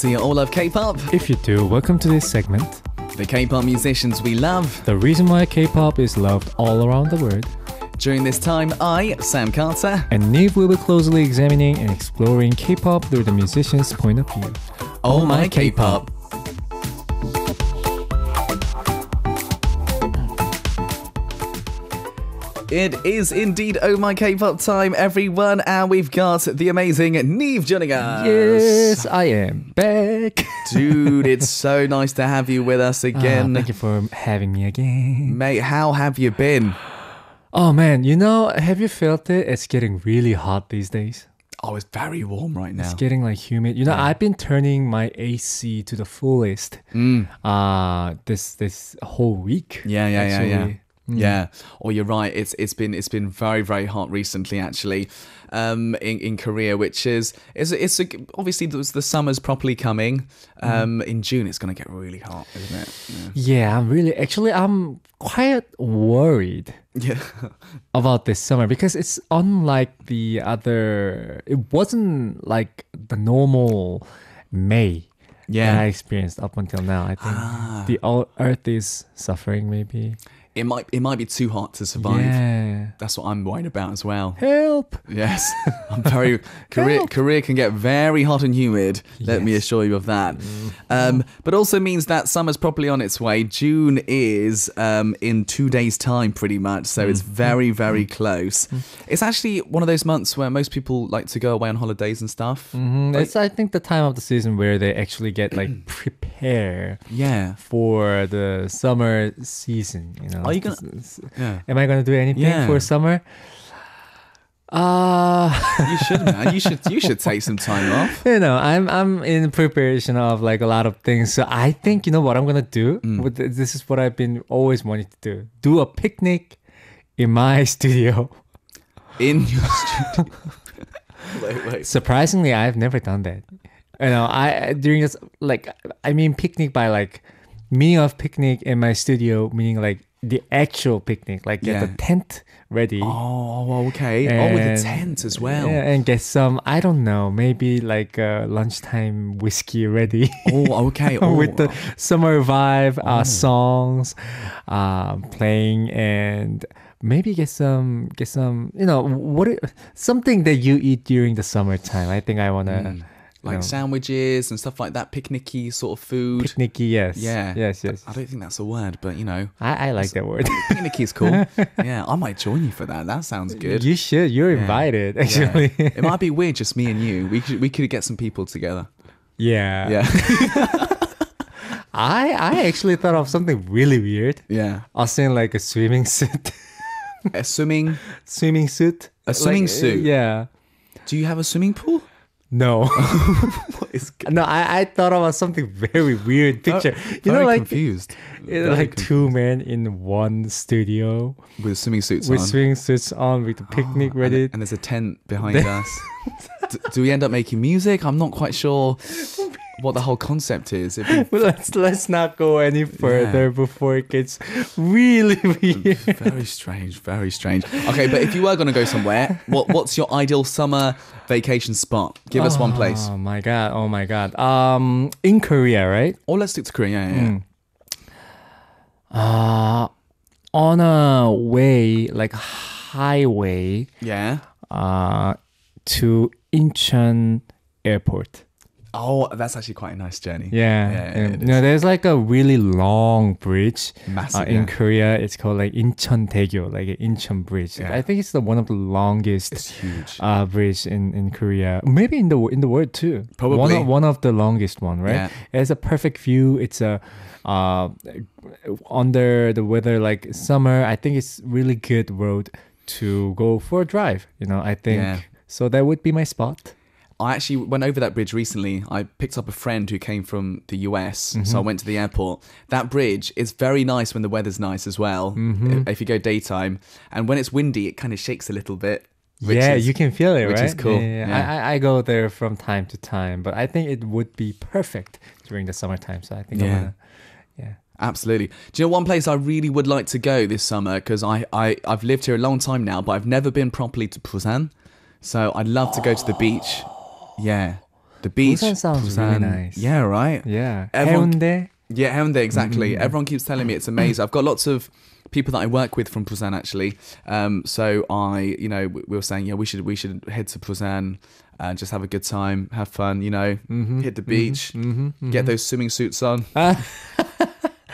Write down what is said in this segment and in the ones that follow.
Do you all love K-pop? If you do, welcome to this segment. The K-pop musicians we love. The reason why K-pop is loved all around the world. During this time, I, Sam Carter, and Nive will be closely examining and exploring K-pop through the musician's point of view. Oh My K-pop. It is indeed Oh My K-pop time, everyone, and we've got the amazing Nive joining us. Yes, I am back. Dude, it's so nice to have you with us again. Thank you for having me again. Mate, how have you been? Oh man, have you felt it? It's getting really hot these days. Oh, it's very warm right now. It's getting like humid. I've been turning my AC to the fullest this whole week. Yeah. Yeah. Oh, you're right. It's been very, very hot recently, actually, in Korea, which is obviously the summer's properly coming. In June, it's going to get really hot, isn't it? Yeah, I'm quite worried. Yeah. About this summer because it's unlike the other. It wasn't like the normal May. That I experienced up until now. I think the Earth is suffering. Maybe. It might be too hot to survive. Yeah. That's what I'm worried about as well. Help! Yes. Korea can get very hot and humid. Let me assure you of that. But also means that summer's properly on its way. June is in 2 days' time, pretty much. So it's very, very close. It's actually one of those months where most people like to go away on holidays and stuff. It's, I think, the time of the season where they actually get prepare for the summer season. Are you gonna? Am I gonna do anything for summer? You should, man. You should take some time off. I'm in preparation of like a lot of things. So I think what I'm gonna do. This is what I've been always wanting to do. Do a picnic in my studio. In your studio. Wait. Surprisingly, I've never done that. I during this picnic by meaning of picnic in my studio, meaning the actual picnic, get the tent ready. Oh, okay. With the tent as well. Yeah, and get some, I don't know, maybe lunchtime whiskey ready. Oh, okay. With the summer vibe, songs playing, and maybe get some something that you eat during the summertime. I think I want to... sandwiches and stuff like that, picnicky sort of food. Picnicky, yes. Yeah. Yes. I don't think that's a word, but I like that word. Picnicky is cool. Yeah, I might join you for that. That sounds good. You should. You're invited, actually. Yeah. It might be weird, just me and you. We could get some people together. Yeah. I actually thought of something really weird. Yeah. I was saying a swimming suit. A swimming suit. A swimming suit. Yeah. Do you have a swimming pool? No. No, I thought about something very weird picture. Very confused. Two men in one studio with swimming suits on. With swimming suits on, with the picnic ready. And there's a tent behind us. Do we end up making music? I'm not quite sure what the whole concept is. Let's not go any further before it gets really weird. Very strange. Okay, but if you were going to go somewhere, what's your ideal summer vacation spot? Give us one place. Oh my god. In Korea, right? Or let's stick to Korea. On a way, highway. Yeah. To Incheon Airport. Oh, that's actually quite a nice journey. Yeah. There's a really long bridge. Massive, in Korea. It's called Incheon Daegyo, an Incheon Bridge. Yeah. I think it's one of the longest. It's huge. Bridge in Korea. Maybe in the world too. Probably one of the longest one, right? Yeah. It has a perfect view. It's under the weather summer. I think it's really good road to go for a drive. I think so. That would be my spot. I actually went over that bridge recently. I picked up a friend who came from the US, so I went to the airport. That bridge is very nice when the weather's nice as well, if you go daytime. And when it's windy, it kind of shakes a little bit. You can feel it, which right? Which is cool. Yeah. I go there from time to time, but I think it would be perfect during the summertime. So I think Absolutely. Do you know one place I really would like to go this summer? Because I've lived here a long time now, but I've never been properly to Busan. So I'd love to go to the beach. Yeah. The beach. Busan sounds really nice. Yeah, right? Yeah. Everyone- Haeundae. Yeah, Haeundae, exactly. Everyone keeps telling me it's amazing. I've got lots of people that I work with from Busan actually. So we were saying, yeah, we should head to Busan and just have a good time, have fun, hit the beach, get those swimming suits on.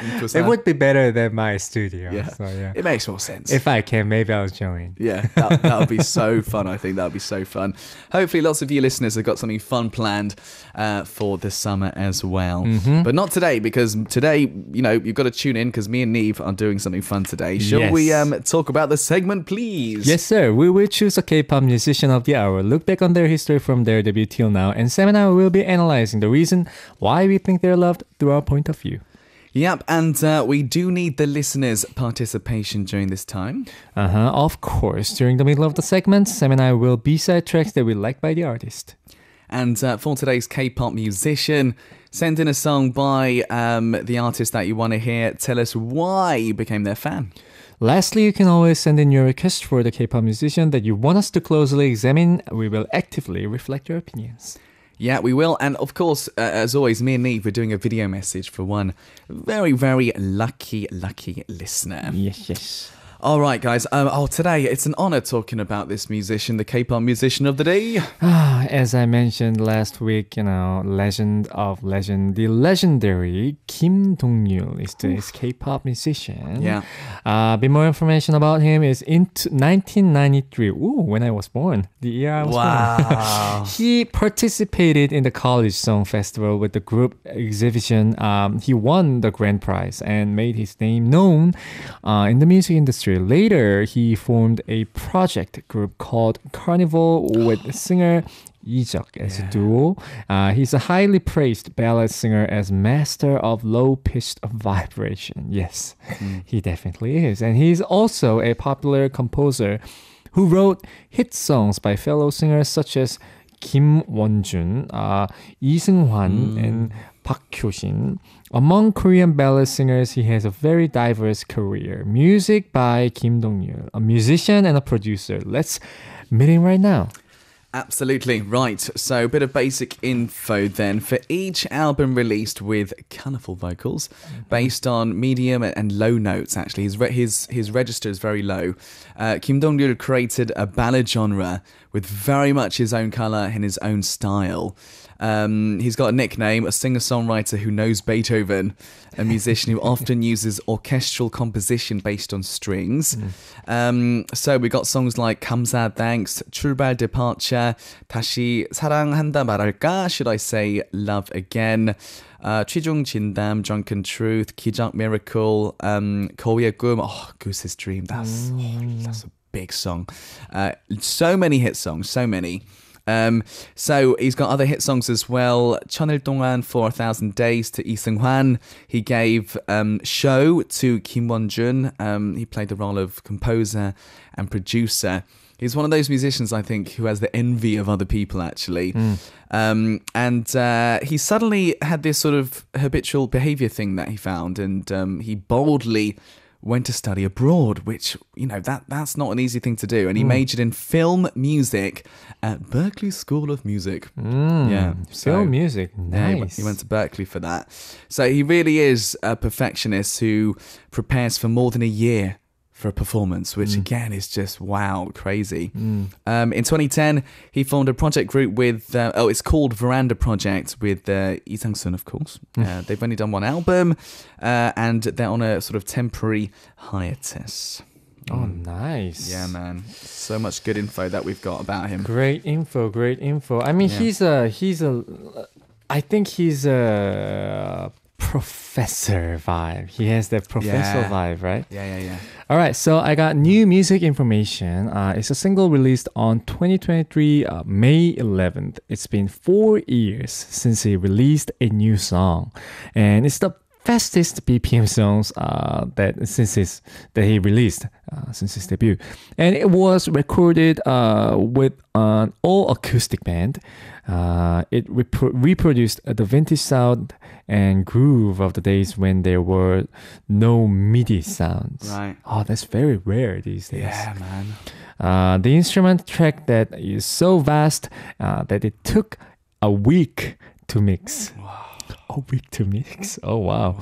It would be better than my studio. Yeah. So, yeah. It makes more sense. If I can, maybe I'll join. Yeah, that would be so fun. I think that would be so fun. Hopefully lots of you listeners have got something fun planned for this summer as well. But not today, because today, you've got to tune in because me and Nive are doing something fun today. Shall we talk about the segment, please? Yes, sir. We will choose a K-pop musician of the hour, look back on their history from their debut till now, and Sam and I will be analyzing the reason why we think they're loved through our point of view. Yep, and we do need the listeners' participation during this time. Of course. During the middle of the segment, Sam and I will B-side tracks that we like by the artist. And for today's K-pop musician, send in a song by the artist that you want to hear. Tell us why you became their fan. Lastly, you can always send in your request for the K-pop musician that you want us to closely examine. We will actively reflect your opinions. Yeah, we will. And of course, as always, me and Nive, we're doing a video message for one very, very lucky listener. Yes. All right, guys. Today, it's an honor talking about this musician, the K-pop musician of the day. As I mentioned last week, legend of legend, the legendary Kim Dong-ryul is today's K-pop musician. Yeah. A bit more information about him is in 1993. When I was born. The year I was born. He participated in the College Song Festival with the group Exhibition. He won the grand prize and made his name known in the music industry. Later, he formed a project group called Carnival with singer Lee Juck as a duo. He's a highly praised ballad singer as master of low-pitched vibration. Yes, he definitely is. And he's also a popular composer who wrote hit songs by fellow singers such as Kim Wonjun, Lee Seunghwan, and Park Hyoshin. Among Korean ballad singers, he has a very diverse career. Music by Kim Dong-ryul, a musician and a producer. Let's meet him right now. Absolutely. Right. So a bit of basic info then. For each album released with colourful vocals, based on medium and low notes, actually. His register is very low. Kim Dong-ryul created a ballad genre with very much his own colour and his own style. He's got a nickname, a singer-songwriter who knows Beethoven, a musician who often uses orchestral composition based on strings. So we got songs like 감사, Thanks, 출발, Departure, 다시 사랑한다 말할까, should I say Love Again, 취중 진담, Drunken Truth, 기적, Miracle, 거위의 꿈, Goose's Dream, that's a big song. So many hit songs, so many. So he's got other hit songs as well. 천일 동안 for 1,000 Days to Lee Seunghwan. He gave Show to Kim Wonjun. He played the role of composer and producer. He's one of those musicians, I think, who has the envy of other people, actually. And he suddenly had this sort of habitual behavior thing that he found, and he boldly went to study abroad, which, that's not an easy thing to do. And he majored in film music at Berklee School of Music. Film music, nice. Yeah, he went to Berklee for that. So he really is a perfectionist who prepares for more than a year for a performance, which again is just crazy. In 2010, he formed a project group with, it's called Veranda Project with Lee Sang-sun, of course. They've only done one album, and they're on a sort of temporary hiatus. Oh, nice. Yeah, man. So much good info that we've got about him. Great info. I mean, I think he's a professor vibe. He has that professor vibe, right? Yeah. All right, so I got new music information. It's a single released on 2023, May 11th. It's been 4 years since he released a new song. And it's the fastest BPM songs that he released since his debut. And it was recorded with an all-acoustic band. It reproduced the vintage sound and groove of the days when there were no MIDI sounds. Right. Oh, that's very rare these days. Yeah, man. The instrument track that is so vast that it took a week to mix. A week to mix? Oh, wow.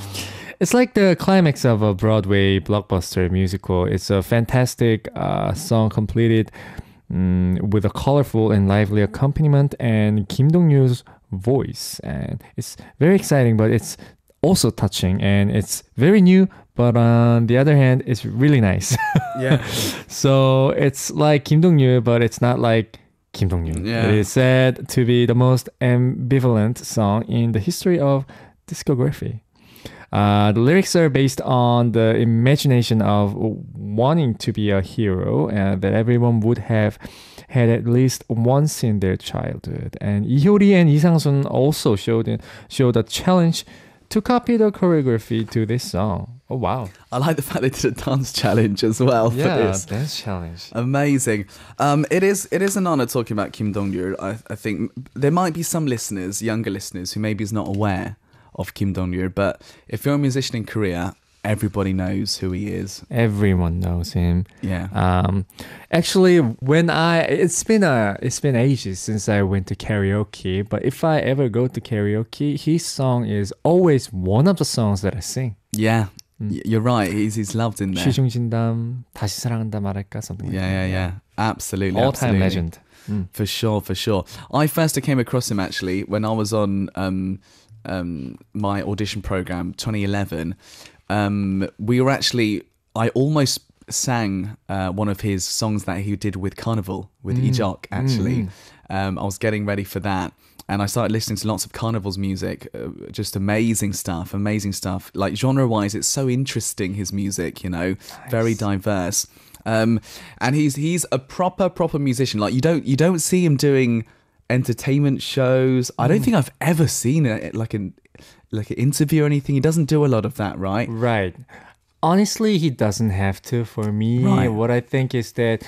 It's like the climax of a Broadway blockbuster musical. It's a fantastic song completed with a colorful and lively accompaniment and Kim Dong-ryul's voice. And it's very exciting, but it's also touching, and it's very new, but on the other hand, it's really nice. Yeah. So it's like Kim Dong-ryul, but it's not like Kim Dong-ryul. Yeah. It is said to be the most ambivalent song in the history of discography. The lyrics are based on the imagination of wanting to be a hero that everyone would have had at least once in their childhood. And Lee Hyori and Lee Sang-sun also showed a challenge to copy the choreography to this song. Oh, wow. I like the fact they did a dance challenge as well for this. Dance challenge. Amazing. It is an honor talking about Kim Dong-ryul. I think there might be some listeners, younger listeners, who maybe is not aware of Kim Dong-ryul, but if you're a musician in Korea, everybody knows who he is. Everyone knows him. Yeah. Actually, it's been ages since I went to karaoke, but if I ever go to karaoke, his song is always one of the songs that I sing. Yeah. You're right. He's loved in there. 시중진담, 다시 사랑한다 말할까, something like that. Yeah. Absolutely. All-time legend. For sure. I first came across him actually when I was on my audition program 2011. I almost sang one of his songs that he did with Carnival with Lee Juck actually. I was getting ready for that, and I started listening to lots of Carnival's music. Just amazing stuff. Like genre wise, it's so interesting, his music, you know. Nice. Very diverse. And he's a proper musician. Like you don't see him doing entertainment shows. I don't think I've ever seen it like an interview or anything. He doesn't do a lot of that, right? Right. Honestly, he doesn't have to. For me, right. What I think is that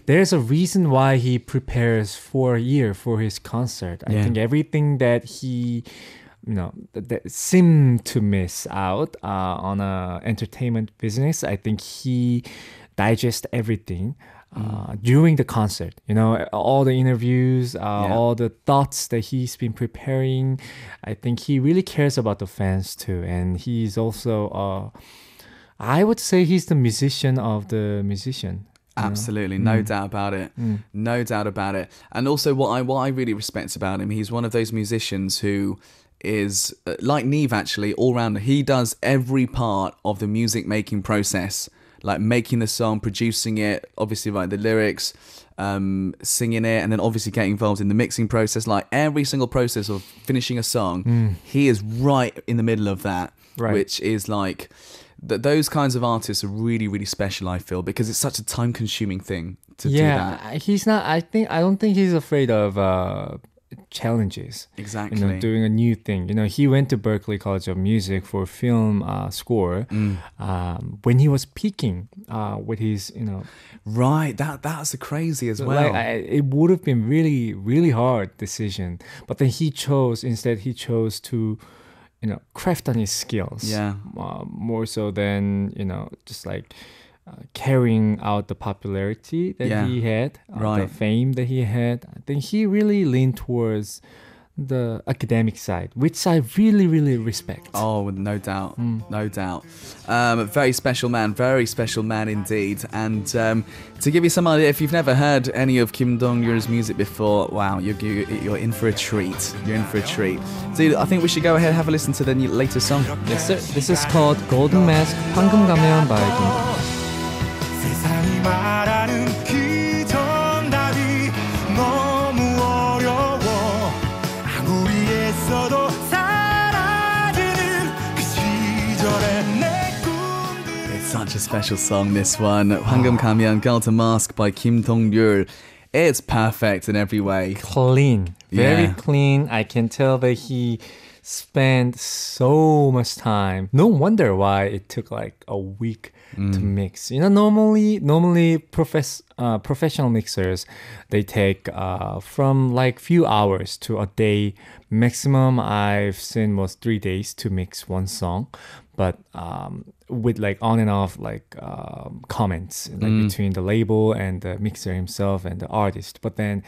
there's a reason why he prepares for a year for his concert. I think everything that he, that seemed to miss out on a entertainment business, I think he digests everything during the concert. All the interviews, all the thoughts that he's been preparing. I think he really cares about the fans too. And he's also, I would say he's the musician of the musician. Absolutely, no doubt about it. No doubt about it. And also what I really respect about him, he's one of those musicians who is, like Nive actually, all round. He does every part of the music making process, like making the song, producing it, obviously write the lyrics, singing it, and then obviously getting involved in the mixing process. Like every single process of finishing a song, he is right in the middle of that, which is like... Those kinds of artists are really, really special, I feel, because it's such a time-consuming thing to do that. Yeah, he's not. I don't think he's afraid of challenges. Exactly. Doing a new thing. He went to Berklee College of Music for film score when he was peaking with his, Right, that's crazy as well. It would have been really, really hard decision, but then he chose to. Craft on his skills. Yeah. More so than, just like carrying out the popularity that he had, the fame that he had. I think he really leaned towards the academic side, which I really, really respect. Oh, no doubt. No doubt. Very special man indeed. And to give you some idea, if you've never heard any of Kim Dong-ryul's music before, wow, you're in for a treat. You're in for a treat. So I think we should go ahead and have a listen to the latest song. Yes, sir. This is called Golden Mask, 황금가면 by Kim Dong-ryul. 세상이 말하는 그 정답이 너무 어려워 아무리 애써도 사라지는 그 시절의 내 꿈들. It's such a special song, this one. 황금가면, Golden Mask by Kim Dong-ryul. It's perfect in every way. Clean. Very clean. I can tell that he spent so much time. No wonder why it took like a week to mix. Normally professional mixers, they take from like few hours to a day. Maximum I've seen was 3 days to mix one song. But with like on and off like comments like between the label and the mixer himself and the artist. But then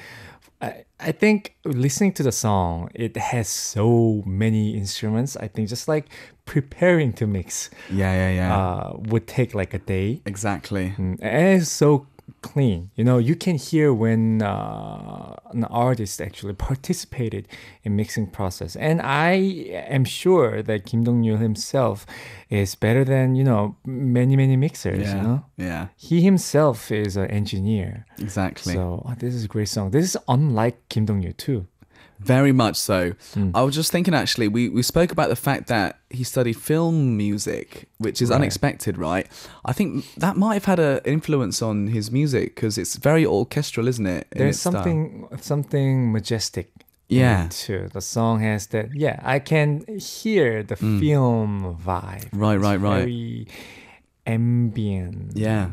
I think listening to the song, it has so many instruments. I think just like preparing to mix would take like a day. Exactly. And it's so clean. You know, you can hear when an artist actually participated in mixing process. And I am sure that Kim Dong-ryul himself is better than, you know, many mixers, you know? Yeah. He himself is an engineer. Exactly. So this is a great song. This is unlike Kim Dong-ryul too. Very much so. I was just thinking, actually, we spoke about the fact that he studied film music, which is unexpected, right? I think that might have had an influence on his music because it's very orchestral, isn't it? There's something majestic. Yeah. Too. The song has that. Yeah, I can hear the film vibe. Right. Very ambient. Yeah.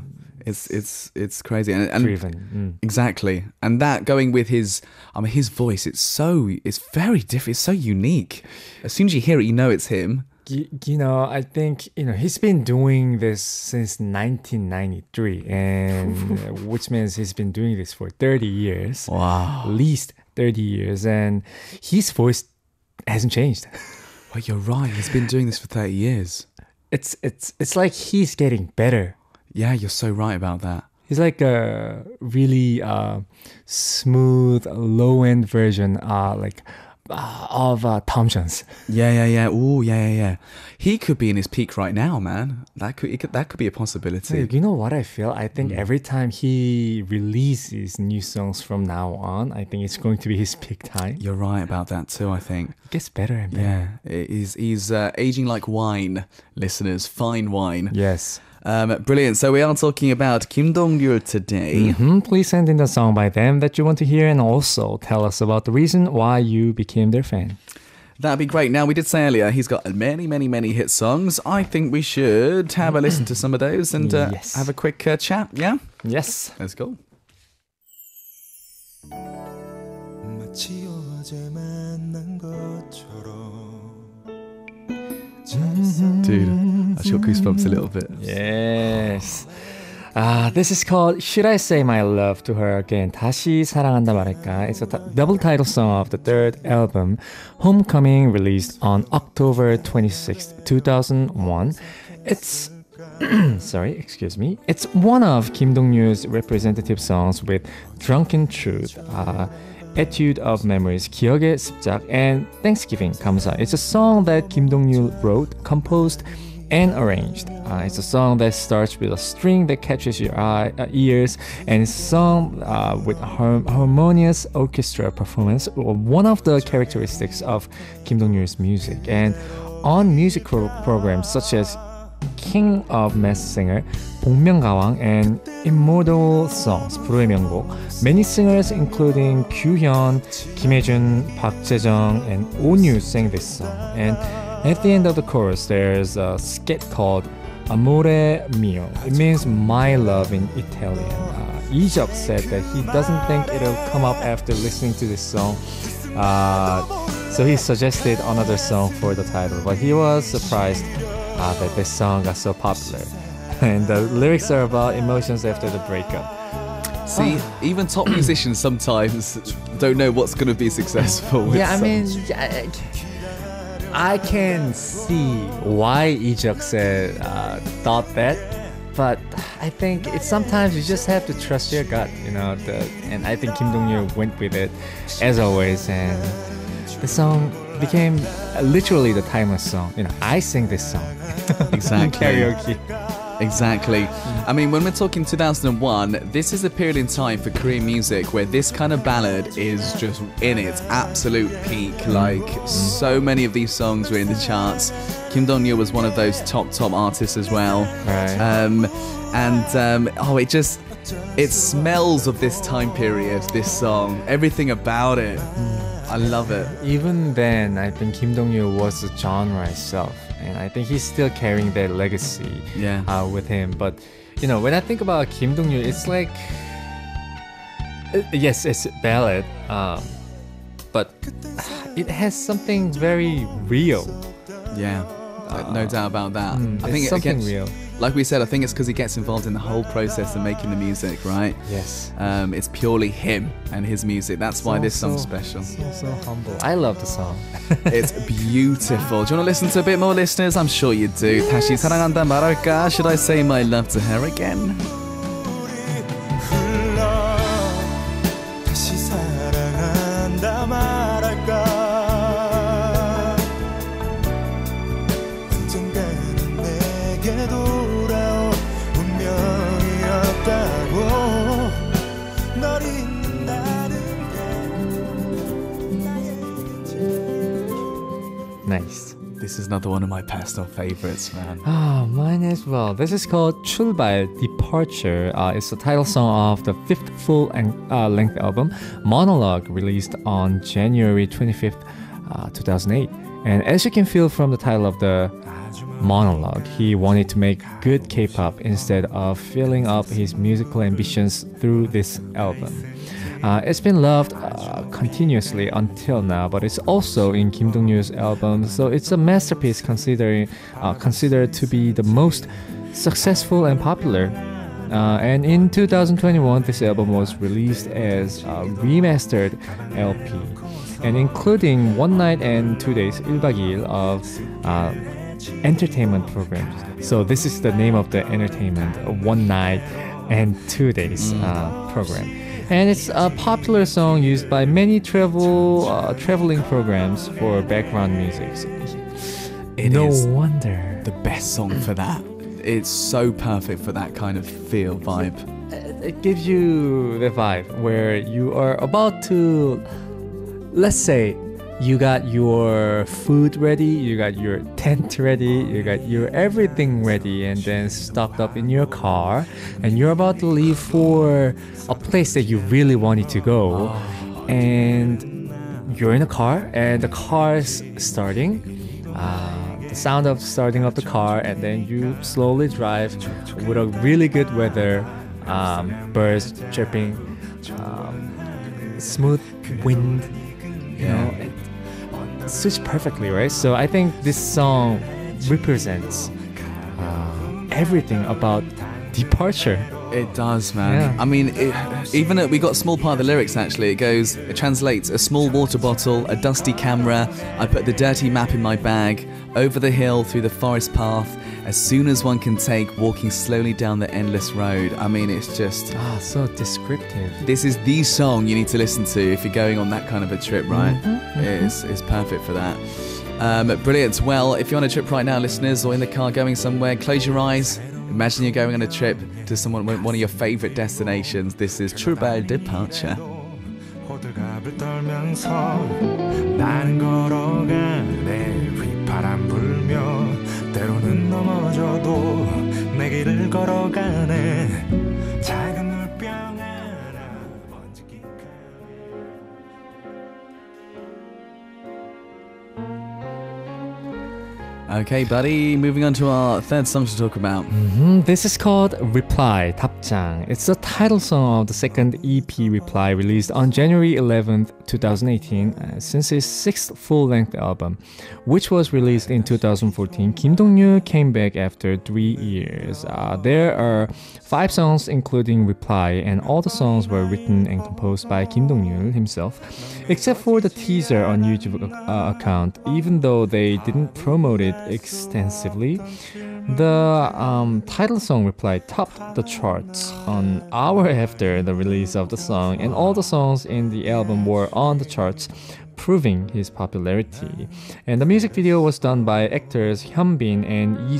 It's crazy and driven. Exactly, and that going with his voice, it's very different. It's so unique. As soon as you hear it, you know it's him. You know, I think he's been doing this since 1993, and which means he's been doing this for 30 years. Wow, at least 30 years, and his voice hasn't changed. Well, you're right. He's been doing this for 30 years. It's like he's getting better. Yeah, you're so right about that. He's like a really smooth, low-end version of Tom Jones. Yeah. Ooh, yeah. He could be in his peak right now, man. That could be a possibility. You know what I feel? I think every time he releases new songs from now on, I think it's going to be his peak time. You're right about that too, I think. It gets better and better. Yeah, he's aging like wine, listeners. Fine wine. Yes. Brilliant. So we are talking about Kim Dong-ryul today. Please send in the song by them that you want to hear and also tell us about the reason why you became their fan. That'd be great. Now, we did say earlier he's got many hit songs. I think we should have a listen to some of those and have a quick chat, yeah? Yes. Let's go. Dude, I just got goosebumps a little bit. Yes. This is called Should I Say My Love to Her Again? 다시 사랑한다 말할까? It's a double title song of the third album, Homecoming, released on October 26th, 2001. It's excuse me. It's one of Kim Dong-ryul's representative songs with Drunken Truth, Etude of Memories, 기억의 습작, and Thanksgiving, 감사. It's a song that Kim Dong-ryul wrote, composed, and arranged. It's a song that starts with a string that catches your ears, and it's sung with harmonious orchestra performance, one of the characteristics of Kim Dong-ryul's music. And on musical programs such as King of Masked Singer, 복면가왕, and Immortal Songs, 불후의 명곡, many singers including Kyuhyun, Kim Hae-jun, Park Jae-jung, and Oh-nyu sang this song. And at the end of the chorus, there's a skit called Amore mio. It means my love in Italian. Lee Juck said that he doesn't think it'll come up after listening to this song. So he suggested another song for the title, but he was surprised that this song got so popular. And the lyrics are about emotions after the breakup. See, even top musicians sometimes don't know what's going to be successful with I can see why Lee Juck said thought that, but I think it's sometimes you just have to trust your gut, and I think Kim Dong-ryul went with it as always, and the song became literally the timeless song. I sing this song exactly in karaoke. Exactly. I mean, when we're talking 2001, this is a period in time for Korean music where this kind of ballad is just in its absolute peak. Like, so many of these songs were in the charts. Kim Dong-ryul was one of those top artists as well. Right. It smells of this time period, this song. Everything about it. I love it. Even then, I think Kim Dong-ryul was a genre itself. And I think he's still carrying that legacy with him. But, when I think about Kim Dong-ryul, it's like, yes, it's a ballad, but it has something very real. Yeah, no doubt about that. I think something real. like we said, I think it's because he gets involved in the whole process of making the music, right? Yes. It's purely him and his music. That's why this song's special. So humble. I love the song. It's beautiful. Do you want to listen to a bit more, listeners? I'm sure you do. 다시 사랑한다 말할까? Should I say my love to her again? 다시 사랑한다 말할까 언젠가는 내게 돌아올 운명이었다고 널 잊는다는 게 Nice. This is another one of my personal favorites, man. Mine as well. This is called 출발, Departure. It's the title song of the fifth full-length album, Monologue, released on January 25th, 2008. And as you can feel from the title of the monologue, he wanted to make good K-pop instead of filling up his musical ambitions through this album. It's been loved continuously until now, but it's also in Kim Dong-ryul's album, so it's a masterpiece considered to be the most successful and popular. And in 2021, this album was released as a remastered LP, and including 1 night and 2 days 1박 2일 of entertainment programs. So this is the name of the entertainment, 1 night and 2 days program. And it's a popular song used by many traveling programs for background music. No wonder. The best song for that. It's so perfect for that kind of feel vibe. It gives you the vibe where you are about to, let's say, you got your food ready, you got your tent ready, you got your everything ready and then stocked up in your car, and you're about to leave for a place that you really wanted to go. And you're in a car and the car's starting. The sound of starting up the car, and then you slowly drive with a really good weather, birds chirping, smooth wind, you know, it suits perfectly, right? So I think this song represents everything about departure. It does, man. Yeah. I mean, we got a small part of the lyrics actually. It translates: a small water bottle, a dusty camera. I put the dirty map in my bag. Over the hill, through the forest path. As soon as one can take, walking slowly down the endless road. I mean, it's just So descriptive. This is the song you need to listen to if you're going on that kind of a trip, right? It's perfect for that. Brilliant. Well, if you're on a trip right now, listeners, or in the car going somewhere, close your eyes. Imagine you're going on a trip to one of your favorite destinations. This is 출발 Departure. 호들갑을 떨면서 나는 걸어가네 휘파람 불며 때로는 넘어져도 내 길을 걸어가네 작은 물병 하나 번지기까지. Okay, buddy, moving on to our third song to talk about. This is called Reply, 답장. It's the title song of the second EP Reply, released on January 11th, 2018, since his sixth full-length album, which was released in 2014. Kim Dong-ryul came back after 3 years. There are 5 songs including Reply, and all the songs were written and composed by Kim Dong-ryul himself, except for the teaser on YouTube account. Even though they didn't promote it extensively, the title song Reply topped the charts an hour after the release of the song, and all the songs in the album were on the charts, proving his popularity. And the music video was done by actors Hyunbin and Lee.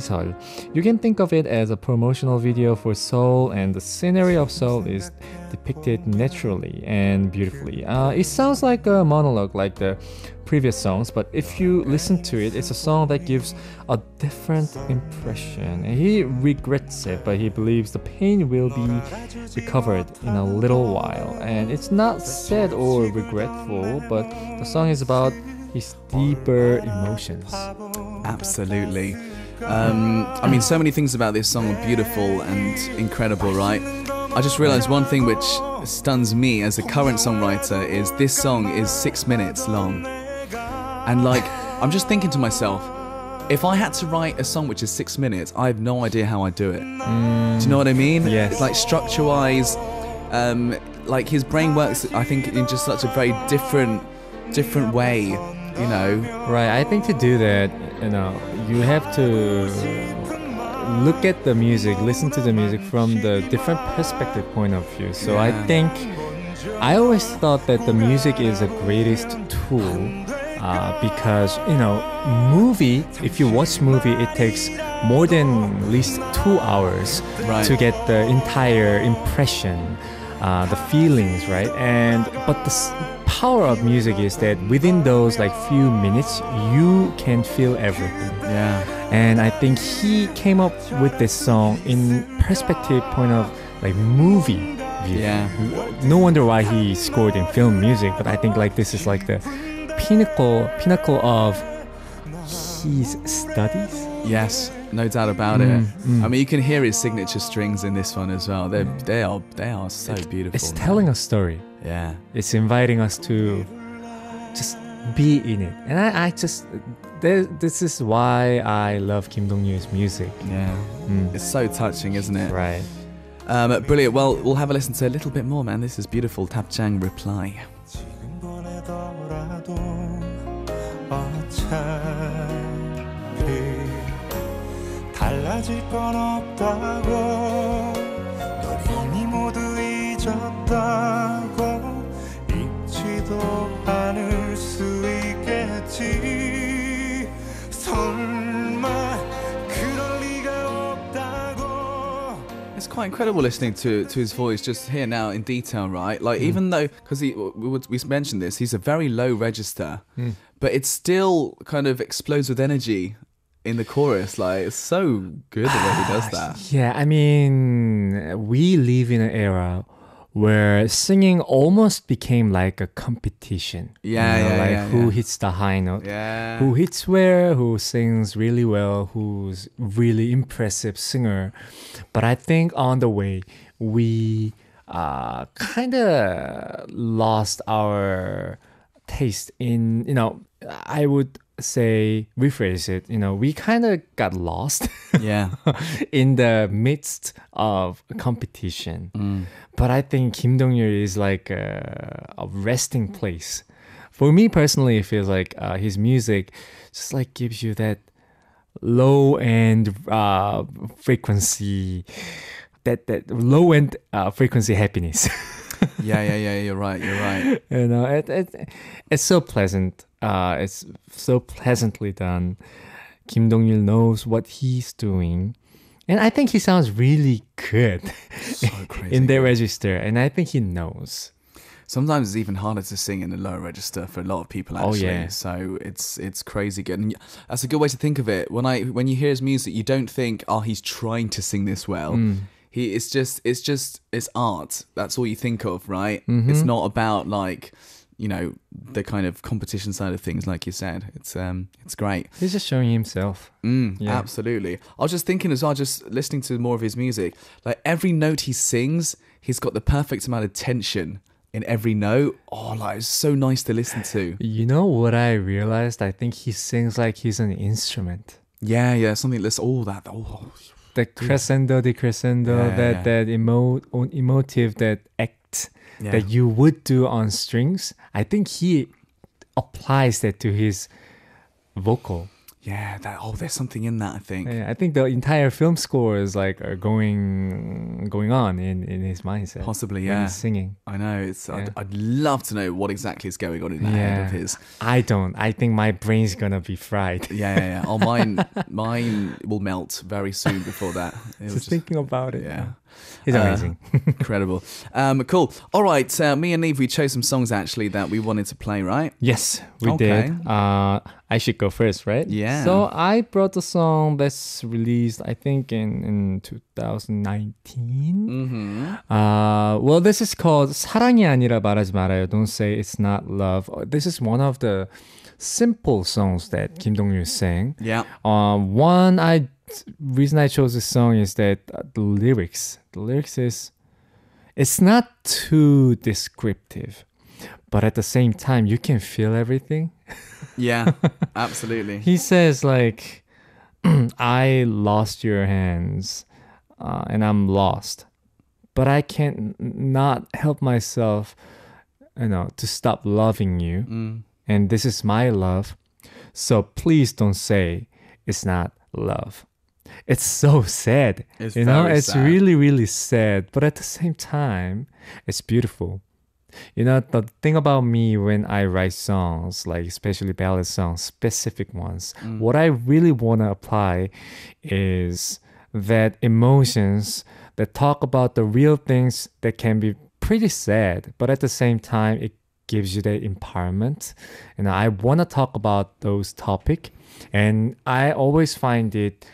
You can think of it as a promotional video for Seoul, and the scenery of Seoul is depicted naturally and beautifully. It sounds like a monologue like the previous songs, but if you listen to it, it's a song that gives a different impression. And he regrets it, but he believes the pain will be recovered in a little while. And it's not sad or regretful, but the song is about his deeper emotions. Absolutely. I mean, so many things about this song are beautiful and incredible, right? I just realized one thing which stuns me as a current songwriter is this song is 6 minutes long. And like, I'm just thinking to myself, if I had to write a song which is 6 minutes, I have no idea how I'd do it. Do you know what I mean? Yes. It's like structure-wise, like his brain works, I think, in just such a very different way, you know. Right. I think to do that, you have to look at the music, listen to the music from the different perspective point of view. So I think I always thought that the music is the greatest tool because movie. If you watch movie, it takes more than at least 2 hours to get the entire impression, the feelings, right? But the power of music is that within those like few minutes, you can feel everything. Yeah. And I think he came up with this song in perspective point of like movie view. Yeah. No wonder why he scored in film music, but I think like this is like the pinnacle of his studies. Yes, no doubt about it. I mean, you can hear his signature strings in this one as well. They are so beautiful. It's telling a story. Yeah. It's inviting us to just be in it. And I just this is why I love Kim Dong-ryul's music. Yeah. It's so touching, isn't it? Right. Brilliant. Well, we'll have a listen to a little bit more, man. This is beautiful. Tapjang Reply. 달라질 건 없다고 널 이미 모두 잊었다고 잊지도 않을 수 있겠지 설마 그럴 리가 없다고. It's quite incredible listening to his voice just here now in detail, right? Like even though, because we mentioned this, he's a very low register, but it still kind of explodes with energy in the chorus. Like it's so good the way he does that. Yeah, I mean, we live in an era where singing almost became like a competition. Who hits the high note, who hits where, who sings really well, who's really impressive singer. But I think on the way we kind of lost our taste in, I would say, rephrase it, we kind of got lost in the midst of competition. But I think Kim Dong-ryul is like a resting place. For me personally, it feels like his music just like gives you that low-end frequency, that low-end frequency happiness. You're right. It's so pleasant. It's so pleasantly done. Kim Dong-ryul knows what he's doing. And I think he sounds really good in their register. And I think he knows. Sometimes it's even harder to sing in the lower register for a lot of people, actually. So it's crazy good. And that's a good way to think of it. When you hear his music, you don't think, oh, he's trying to sing this well. It's art. That's all you think of, right? It's not about like, the kind of competition side of things, like you said. It's great. He's just showing himself. Absolutely. I was just thinking as well, just listening to more of his music, like every note he sings, he's got the perfect amount of tension in every note. Oh, like it's so nice to listen to. You know what I realized? I think he sings like he's an instrument. Yeah, something that's the crescendo, decrescendo, that emotive, that act that you would do on strings. I think he applies that to his vocal. Yeah, there's something in that, I think. Yeah, I think the entire film score is like going on in his mindset. Possibly, when he's singing. I know. I'd love to know what exactly is going on in that head of his. I don't. I think my brain's gonna be fried. Yeah. Oh, mine will melt very soon before that. Just thinking about it. Yeah. He's amazing. Incredible. Cool. All right. Me and Nive, we chose some songs actually that we wanted to play, right? Yes, we did. I should go first, right? Yeah. So I brought the song that's released, I think, in 2019. Well, this is called 사랑이 아니라 말하지 말아요. Don't say it's not love. This is one of the simple songs that Kim Dong-ryul sang. Yeah. Reason I chose this song is that the lyrics is, it's not too descriptive, but at the same time you can feel everything. Yeah, absolutely. He says like, I lost your hands and I'm lost. But I can't not help myself, to stop loving you. And this is my love. So please don't say it's not love. It's so sad. It's it's sad. really, really sad. But at the same time, it's beautiful. The thing about me when I write songs, like especially ballad songs, specific ones, what I really want to apply is that emotions that talk about the real things that can be pretty sad, but at the same time, it gives you the empowerment. And I want to talk about those topics. And I always find it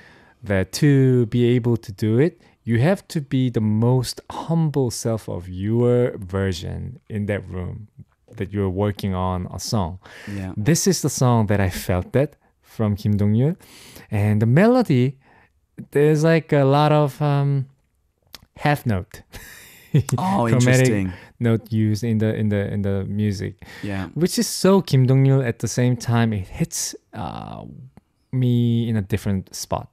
that to be able to do it, you have to be the most humble self of your version in that room that you're working on a song. Yeah. This is the song that I felt that from Kim Dong-ryul. And the melody, there's like a lot of half note. Oh, chromatic interesting. note used in the music. Yeah. Which is so Kim Dong-ryul. At the same time, it hits me in a different spot.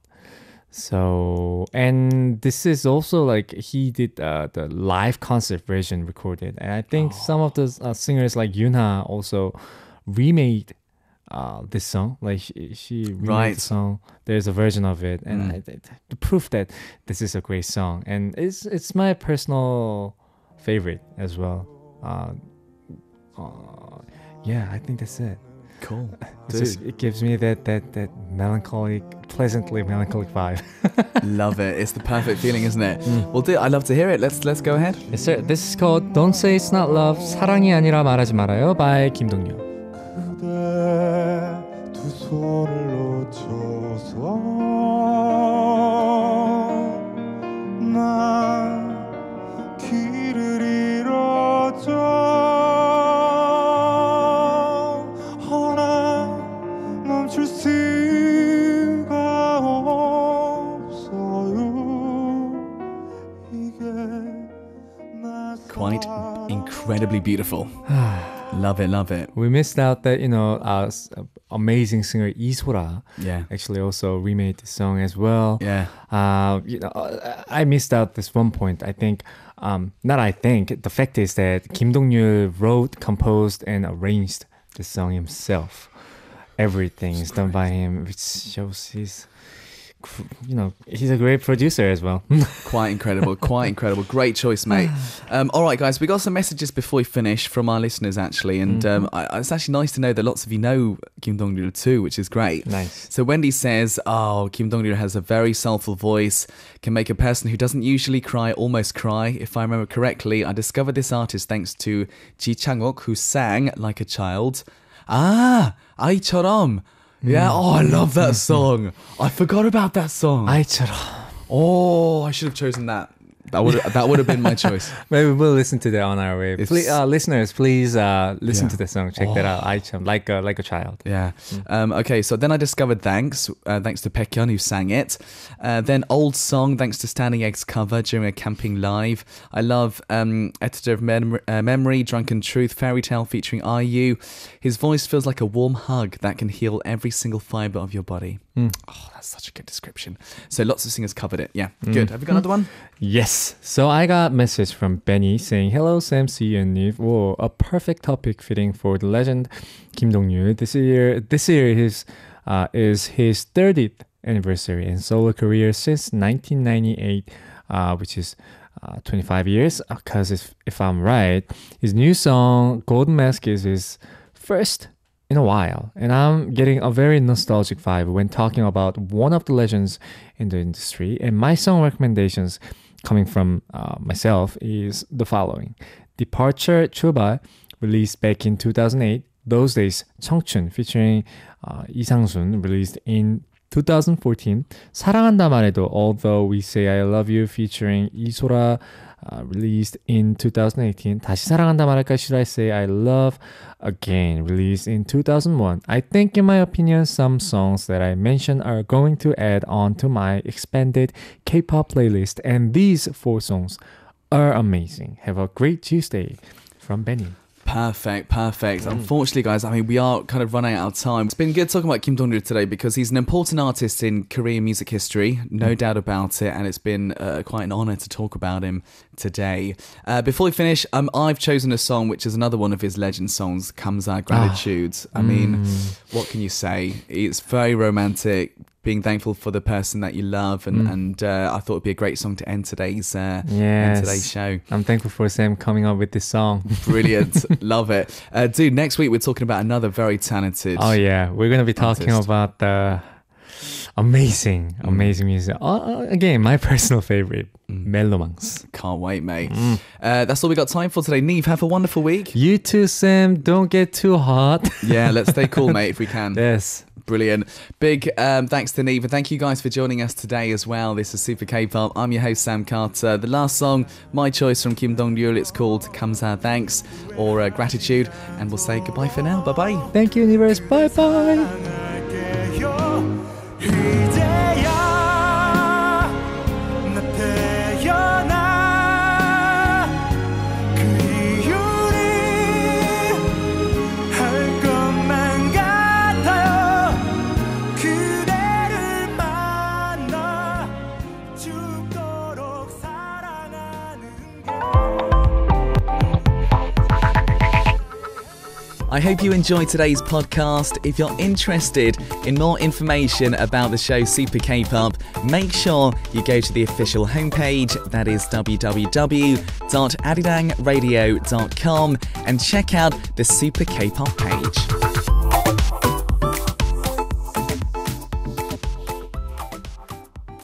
So, and this is also like he did the live concert version recorded. And I think some of the singers like Yuna also remade this song. Like she remade the song. There's a version of it. And the proof that this is a great song. And it's my personal favorite as well. Yeah, I think that's it. Cool. It gives me that melancholic, pleasantly melancholic vibe. Love it. It's the perfect feeling, isn't it? Well, I'd love to hear it. Let's go ahead. Yes, sir. This is called Don't Say It's Not Love, 사랑이 아니라 말하지 말아요 by Kim Dong-ryul. 그대 두 손을 놓쳐서 난 길을 잃어져 멈출 수가 없어요. 이게 Quite incredibly beautiful. Love it, love it. We missed out that, our amazing singer Lee Juck actually also remade the song as well. Yeah. I missed out this one point. I think, the fact is that Kim Dong-ryul wrote, composed, and arranged the song himself. Everything is done by him, which shows he's a great producer as well. Quite incredible. Great choice, mate. All right, guys, we got some messages before we finish from our listeners, actually. And it's actually nice to know that lots of you know Kim Dong-ryul too, which is great. Nice. So Wendy says, Kim Dong-ryul has a very soulful voice, can make a person who doesn't usually cry almost cry. If I remember correctly, I discovered this artist thanks to Ji Chang-wook, who sang like a child. 아이처럼. Yeah, I love that song. I forgot about that song. 아이처럼. I should have chosen that. That would have been my choice. Maybe we'll listen to that on our way. Please, listeners, please listen to the song. Check that out. 아이처럼, like a child. Yeah. Okay, so then I discovered Thanks to Baekhyun, who sang it. Then Old Song, thanks to Standing Egg's cover during a camping live. I love Editor of Memory, Drunken Truth, Fairy Tale featuring IU. His voice feels like a warm hug that can heal every single fibre of your body. Oh, that's such a good description. So lots of singers covered it. Yeah, good. Have you got another one? Yes. So I got a message from Benny saying, "Hello, Sam, C, and Nive. Whoa, a perfect topic fitting for the legend Kim Dong-ryul. This year is his 30th anniversary in solo career since 1998, which is 25 years. Because if I'm right, his new song Golden Mask is his first in a while, and I'm getting a very nostalgic vibe when talking about one of the legends in the industry. And my song recommendations coming from myself is the following: Departure 출발, released back in 2008. Those Days 청춘, featuring 이상순, released in 2014. 사랑한다 말해도, Although We Say I Love You, featuring 이소라, released in 2018. 다시 사랑한다 말할까, Should I Say I Love Again, released in 2001. I think, in my opinion, some songs that I mentioned are going to add on to my expanded K-pop playlist, and these 4 songs are amazing. Have a great Tuesday. From Benny. Perfect. Unfortunately, guys, I mean, we are kind of running out of time. It's been good talking about Kim Dong Ryul today because he's an important artist in Korean music history, no doubt about it, and it's been quite an honour to talk about him today. Before we finish, I've chosen a song which is another one of his legend songs, Kamsa Gratitude. I mean, what can you say? It's very romantic. Being thankful for the person that you love, and I thought it'd be a great song to end today's show. I'm thankful for Sam coming up with this song. Brilliant, love it, dude. Next week we're talking about another very talented. Oh yeah, we're gonna be talking about the amazing music. Again, my personal favorite, Mellomangs. Can't wait, mate. That's all we got time for today. Nive, have a wonderful week. You too, Sam. Don't get too hot. Yeah, let's stay cool, mate, if we can. Yes. Brilliant. Big thanks to Nive, and thank you guys for joining us today as well. This is Super K-Pop. I'm your host, Sam Carter. The last song, my choice from Kim Dong Ryul, it's called Kamsa Thanks, or Gratitude, and we'll say goodbye for now. Bye-bye. Thank you, Universe. Bye-bye. I hope you enjoyed today's podcast. If you're interested in more information about the show Super K-Pop, make sure you go to the official homepage, that is www.arirangradio.com, and check out the Super K-Pop page.